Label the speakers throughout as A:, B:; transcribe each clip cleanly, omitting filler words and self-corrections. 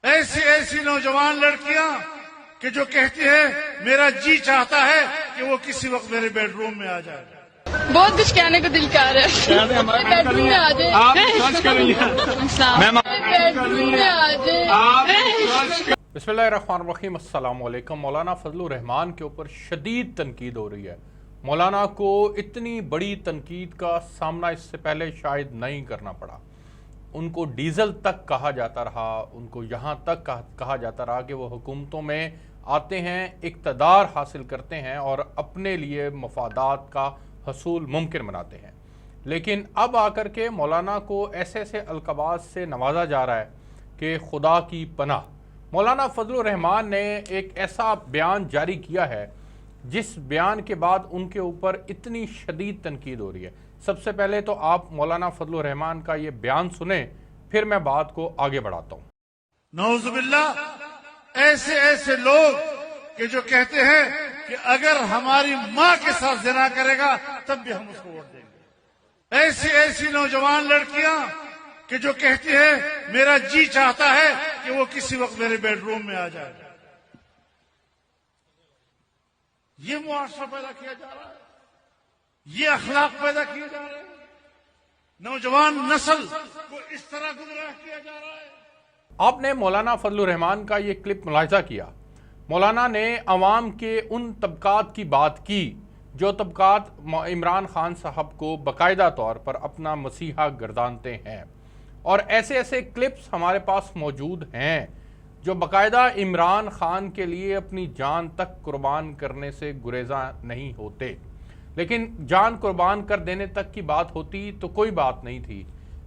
A: ایسی ایسی نوجوان لڑکیاں کہ جو کہتی ہے میرا جی چاہتا ہے کہ وہ کسی وقت میرے بیڈ روم میں آ جائے.
B: بہت کچھ کہنے کو دل کر رہا ہے. بیڈ روم میں آ جائے. بیڈ روم میں آ جائے.
C: بسم اللہ الرحمن الرحیم. السلام علیکم. مولانا فضل الرحمان کے اوپر شدید تنقید ہو رہی ہے. مولانا کو اتنی بڑی تنقید کا سامنا اس سے پہلے شاید نہیں کرنا پڑا. ان کو ڈیزل تک کہا جاتا رہا، ان کو یہاں تک کہا جاتا رہا کہ وہ حکومتوں میں آتے ہیں، اقتدار حاصل کرتے ہیں اور اپنے لیے مفادات کا حصول ممکن بناتے ہیں. لیکن اب آ کر کے مولانا کو ایسے ایسے القابات سے نوازا جا رہا ہے کہ خدا کی پناہ. مولانا فضل الرحمان نے ایک ایسا بیان جاری کیا ہے جس بیان کے بعد ان کے اوپر اتنی شدید تنقید ہو رہی ہے. سب سے پہلے تو آپ مولانا فضل الرحمان کا یہ بیان سنیں، پھر میں بات کو آگے بڑھاتا ہوں.
A: نعوذ باللہ، ایسے ایسے لوگ کہ جو کہتے ہیں کہ اگر ہماری ماں کے ساتھ زنا کرے گا تب بھی ہم اس کو ووٹ دیں گے. ایسی ایسی نوجوان لڑکیاں کہ جو کہتی ہے میرا جی چاہتا ہے کہ وہ کسی وقت میرے بیڈ روم میں آ جائے. یہ معاشرہ پیدا کیا جا رہا ہے، یہ اخلاق پیدا کیے جا رہے ہیں، نوجوان نسل کو اس طرح گمراہ کیا جا رہا ہے.
C: آپ نے مولانا فضل الرحمان کا یہ کلپ ملاحظہ کیا. مولانا نے عوام کے ان طبقات کی بات کی جو طبقات عمران خان صاحب کو باقاعدہ طور پر اپنا مسیحا گردانتے ہیں، اور ایسے ایسے کلپس ہمارے پاس موجود ہیں جو باقاعدہ عمران خان کے لیے اپنی جان تک قربان کرنے سے گریزاں نہیں ہوتے. لیکن جان قربان کر دینے تک کی بات ہوتی تو کوئی بات نہیں تھی.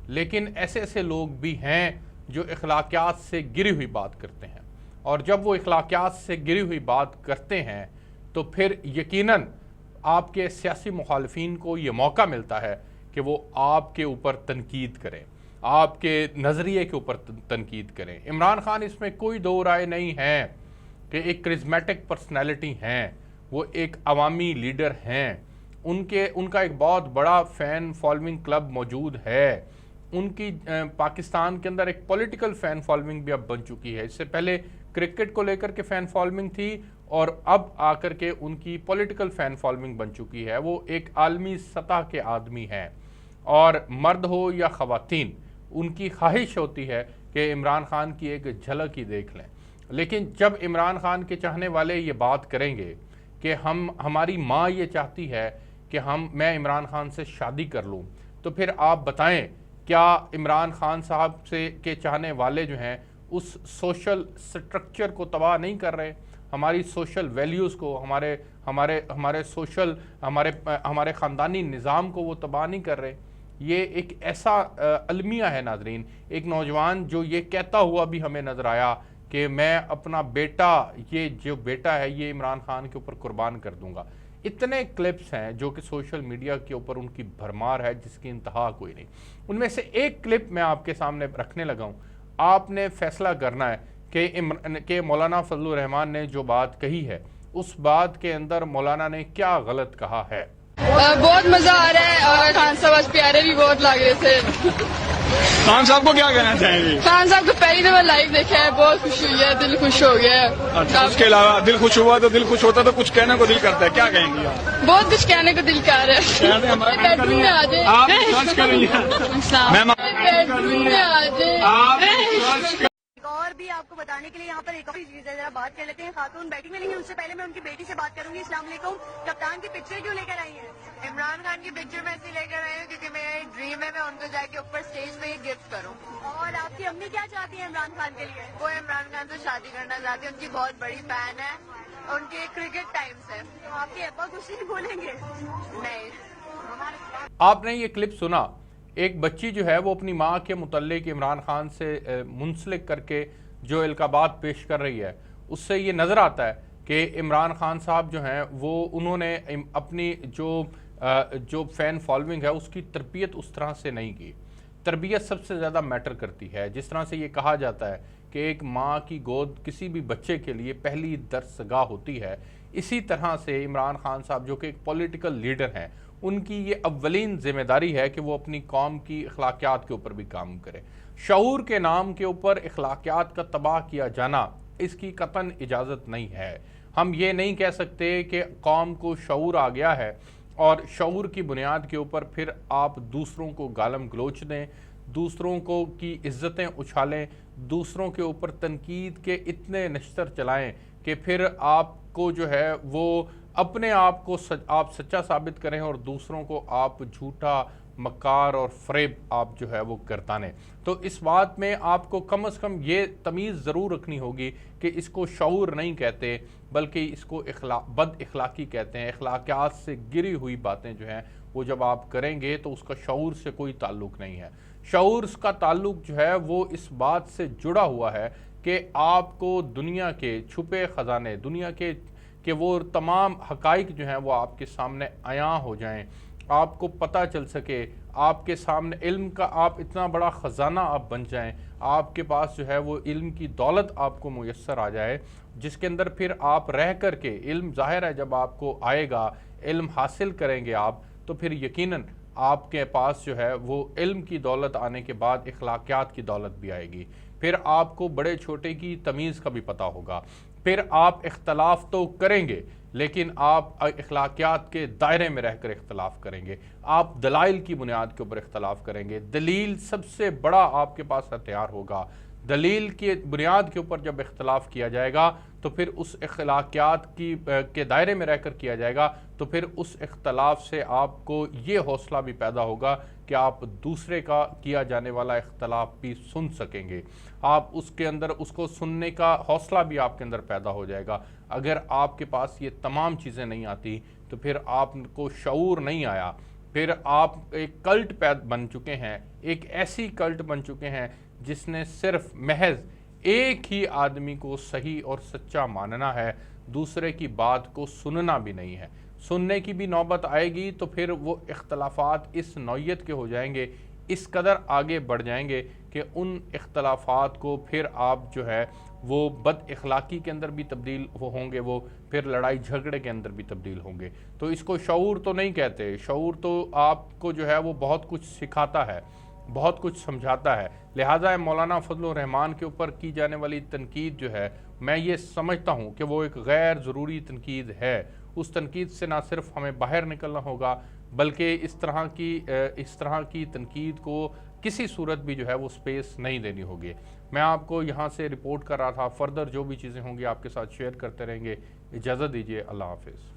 C: لیکن ایسے ایسے لوگ بھی ہیں جو اخلاقیات سے گری ہوئی بات کرتے ہیں، اور جب وہ اخلاقیات سے گری ہوئی بات کرتے ہیں تو پھر یقیناً آپ کے سیاسی مخالفین کو یہ موقع ملتا ہے کہ وہ آپ کے اوپر تنقید کریں، آپ کے نظریے کے اوپر تنقید کریں. عمران خان اس میں کوئی دو رائے نہیں ہے کہ ایک کرزمیٹک پرسنالٹی ہیں، وہ ایک عوامی لیڈر ہیں. ان کا ایک بہت بڑا فین فالوئنگ کلب موجود ہے. ان کی پاکستان کے اندر ایک پولیٹیکل فین فالوئنگ بھی اب بن چکی ہے. اس سے پہلے کرکٹ کو لے کر کے فین فالوئنگ تھی، اور اب آ کر کے ان کی پولیٹیکل فین فالوئنگ بن چکی ہے. وہ ایک عالمی سطح کے آدمی ہیں، اور مرد ہو یا خواتین ان کی خواہش ہوتی ہے کہ عمران خان کی ایک جھلک ہی دیکھ لیں. لیکن جب عمران خان کے چاہنے والے یہ بات کریں گے کہ ہماری ماں یہ چاہتی ہے کہ میں عمران خان سے شادی کر لوں، تو پھر آپ بتائیں کیا عمران خان صاحب کے چاہنے والے جو ہیں اس سوشل سٹرکچر کو تباہ نہیں کر رہے، ہماری سوشل ویلیوز کو، ہمارے سوشل ہمارے خاندانی نظام کو وہ تباہ نہیں کر رہے؟ یہ ایک ایسا المیہ ہے ناظرین. ایک نوجوان جو یہ کہتا ہوا بھی ہمیں نظر آیا کہ میں اپنا بیٹا، یہ جو بیٹا ہے یہ عمران خان کے اوپر قربان کر دوں گا. اتنے کلپس ہیں جو کہ سوشل میڈیا کے اوپر ان کی بھرمار ہے جس کی انتہا کوئی نہیں. ان میں سے ایک کلپ میں آپ کے سامنے رکھنے لگا ہوں. آپ نے فیصلہ کرنا ہے کہ مولانا فضل الرحمان نے جو بات کہی ہے اس بات کے اندر مولانا نے کیا غلط کہا ہے.
B: بہت مزہ آ رہا ہے، اور خان صاحب آج پیارے بھی بہت لگ رہے تھے.
D: خان صاحب کو کیا کہنا چاہیں گے؟
B: خان صاحب کو پہلی دفعہ لائیو دیکھا ہے، بہت خوشی ہوئی ہے، دل خوش ہو گیا ہے.
D: اچھا، اس کے علاوہ دل خوش ہوا تو دل خوش ہوتا تو کچھ کہنے کو دل کرتا ہے، کیا کہیں گے آپ؟
B: بہت کچھ کہنے کو دل کر رہا ہے. بیڈ روم میں آ جائے.
D: آپ سرچ کریں گے.
B: بیڈ روم میں آ جائے.
E: اور بھی آپ کو بتانے کے لیے یہاں پر ایک اور چیز ہے، ذرا بات کر لیتے ہیں. خاتون بیٹھی ملیں گی، اس سے پہلے میں ان کی بیٹی سے بات کروں گی. السلام علیکم. کپتان کی پکچر کیوں لے کر آئی ہیں؟
F: عمران خان کی پکچر میں ایسے لے کر آئی ہوں کیونکہ میرا ڈریم ہے میں ان کو جا کے اوپر اسٹیج پہ ہی گفٹ کروں.
E: اور آپ کی امی کیا چاہتی ہیں عمران خان کے لیے؟
F: وہ عمران خان سے شادی کرنا چاہتی ہے، ان کی بہت بڑی فین ہے، ان کے کرکٹ ٹائم سے.
E: آپ کے ابا کچھ نہیں بولیں گے؟
F: نہیں.
C: آپ نے یہ کلپ سنا. ایک بچی جو ہے وہ اپنی ماں کے متعلق عمران خان سے منسلک کر کے جو القابات پیش کر رہی ہے، اس سے یہ نظر آتا ہے کہ عمران خان صاحب جو ہیں انہوں نے اپنی جو فین فالوئنگ ہے اس کی تربیت اس طرح سے نہیں کی. تربیت سب سے زیادہ میٹر کرتی ہے. جس طرح سے یہ کہا جاتا ہے کہ ایک ماں کی گود کسی بھی بچے کے لیے پہلی درسگاہ ہوتی ہے، اسی طرح سے عمران خان صاحب جو کہ ایک پولیٹیکل لیڈر ہیں، ان کی یہ اولین ذمہ داری ہے کہ وہ اپنی قوم کی اخلاقیات کے اوپر بھی کام کرے۔ شعور کے نام کے اوپر اخلاقیات کا تباہ کیا جانا اس کی قطعاً اجازت نہیں ہے۔ ہم یہ نہیں کہہ سکتے کہ قوم کو شعور آ گیا ہے اور شعور کی بنیاد کے اوپر پھر آپ دوسروں کو گالم گلوچ دیں، دوسروں کو کی عزتیں اچھالیں، دوسروں کے اوپر تنقید کے اتنے نشتر چلائیں کہ پھر آپ کو جو ہے وہ اپنے آپ کو آپ سچا ثابت کریں اور دوسروں کو آپ جھوٹا، مکار اور فریب آپ جو ہے وہ گردانیں۔ تو اس بات میں آپ کو کم از کم یہ تمیز ضرور رکھنی ہوگی کہ اس کو شعور نہیں کہتے بلکہ اس کو بد اخلاقی کہتے ہیں۔ اخلاقیات سے گری ہوئی باتیں جو ہیں وہ جب آپ کریں گے تو اس کا شعور سے کوئی تعلق نہیں ہے۔ شعور کا تعلق جو ہے وہ اس بات سے جڑا ہوا ہے کہ آپ کو دنیا کے چھپے خزانے، دنیا کے وہ تمام حقائق جو ہیں وہ آپ کے سامنے عیاں ہو جائیں، آپ کو پتہ چل سکے، آپ کے سامنے علم کا آپ اتنا بڑا خزانہ آپ بن جائیں، آپ کے پاس جو ہے وہ علم کی دولت آپ کو میسر آ جائے، جس کے اندر پھر آپ رہ کر کے علم ظاہر ہے جب آپ کو آئے گا، علم حاصل کریں گے آپ، تو پھر یقیناً آپ کے پاس جو ہے وہ علم کی دولت آنے کے بعد اخلاقیات کی دولت بھی آئے گی۔ پھر آپ کو بڑے چھوٹے کی تمیز کا بھی پتہ ہوگا، پھر آپ اختلاف تو کریں گے لیکن آپ اخلاقیات کے دائرے میں رہ کر اختلاف کریں گے، آپ دلائل کی بنیاد کے اوپر اختلاف کریں گے۔ دلیل سب سے بڑا آپ کے پاس ہتھیار ہوگا۔ دلیل کی بنیاد کے اوپر جب اختلاف کیا جائے گا تو پھر اس اخلاقیات کے دائرے میں رہ کر کیا جائے گا تو پھر اس اختلاف سے آپ کو یہ حوصلہ بھی پیدا ہوگا کہ آپ دوسرے کا کیا جانے والا اختلاف بھی سن سکیں گے، آپ اس کے اندر اس کو سننے کا حوصلہ بھی آپ کے اندر پیدا ہو جائے گا۔ اگر آپ کے پاس یہ تمام چیزیں نہیں آتی تو پھر آپ کو شعور نہیں آیا، پھر آپ ایک کلٹ بن چکے ہیں، ایک ایسی کلٹ بن چکے ہیں جس نے صرف محض ایک ہی آدمی کو صحیح اور سچا ماننا ہے، دوسرے کی بات کو سننا بھی نہیں ہے۔ سننے کی بھی نوبت آئے گی تو پھر وہ اختلافات اس نوعیت کے ہو جائیں گے، اس قدر آگے بڑھ جائیں گے کہ ان اختلافات کو پھر آپ جو ہے وہ بد اخلاقی کے اندر بھی تبدیل ہوں گے، وہ پھر لڑائی جھگڑے کے اندر بھی تبدیل ہوں گے۔ تو اس کو شعور تو نہیں کہتے، شعور تو آپ کو جو ہے وہ بہت کچھ سکھاتا ہے، بہت کچھ سمجھاتا ہے۔ لہٰذا مولانا فضل الرحمان کے اوپر کی جانے والی تنقید جو ہے میں یہ سمجھتا ہوں کہ وہ ایک غیر ضروری تنقید ہے۔ اس تنقید سے نہ صرف ہمیں باہر نکلنا ہوگا بلکہ اس طرح کی تنقید کو کسی صورت بھی جو ہے وہ سپیس نہیں دینی ہوگی۔ میں آپ کو یہاں سے رپورٹ کر رہا تھا، فردر جو بھی چیزیں ہوں گی آپ کے ساتھ شیئر کرتے رہیں گے۔ اجازت دیجیے، اللہ حافظ۔